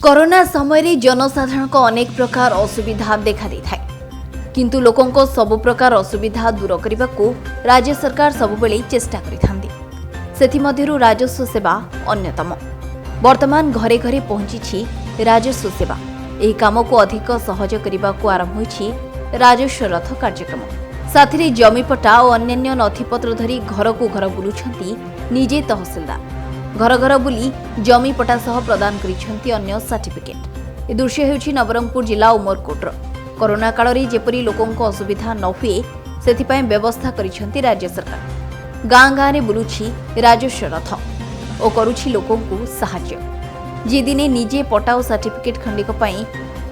Corona समय जनसाधारण को अनेक प्रकार असुविधा देखा देता किंतु लोकों को सबु प्रकार असुविधा दूर करने को राज्य सरकार सबुबले चेष्टा करिथांदी। राजस्व सेवा अन्यतम। वर्तमान घरे घरे पहुंची राजस्व सेवा। यह काम को अधिक सहज करने को आरंभ होईछि राजस्व रथ कार्यक्रम। साथी जमीपट्टा और अन्य नथिपत्र धरी घर को घर बुलुछंती निजे तहसीलदार। घर घर बुली जमीपट्टा सह प्रदान करिसेंती अन्य सर्टिफिकेट। ए दृश्य हेउछि नवरंगपुर जिला उमरकोटर। कोरोना काल रे जेपरी लोकों को असुविधा न हुए सेथिपाई व्यवस्था करिसेंती राज्य सरकार। गाँ गाँ रे बुलुछि राजस्व रथ और करुछि लोकों को सहाय्य। जे दिने निजे पट्टा और सर्टिफिकेट खंडिक पई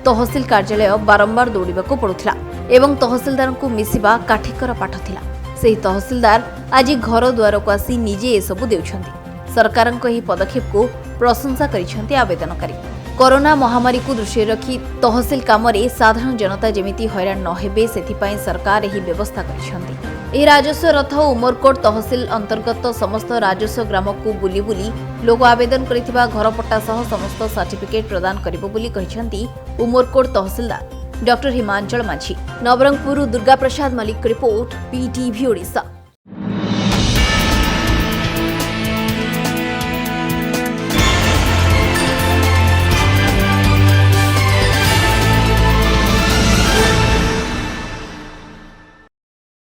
तहसील कार्यालय बारंबार दौड़िबा को पड़ुथिला एवं तहसीलदार को मिसिबा काठिकर पाठ थिला। सेही तहसीलदार आज घर द्वार को आसी निजे ए सबु देउछंती। सरकारक यह पदक्षेप को प्रशंसा करिसेंती आवेदनकारी। कोरोना महामारी को दृष्टि रखी तहसील काम रे साधारण जनता जेमिति हैरान न हेबे सेथिपाई सरकार यही व्यवस्था करिसेंती। एही राजस्व रथ उमरकोट तहसील अंतर्गत समस्त राजस्व ग्राम को बुली बुली लोक आवेदन करिथिबा घरपट्टा सह समस्त सर्टिफिकेट प्रदान करिबो बोली कहिसेंती उमरकोट तहसीलदार डॉक्टर हिमांचल माझी। Nabarangpur Durga Prasad Malik report, PTV Odisha.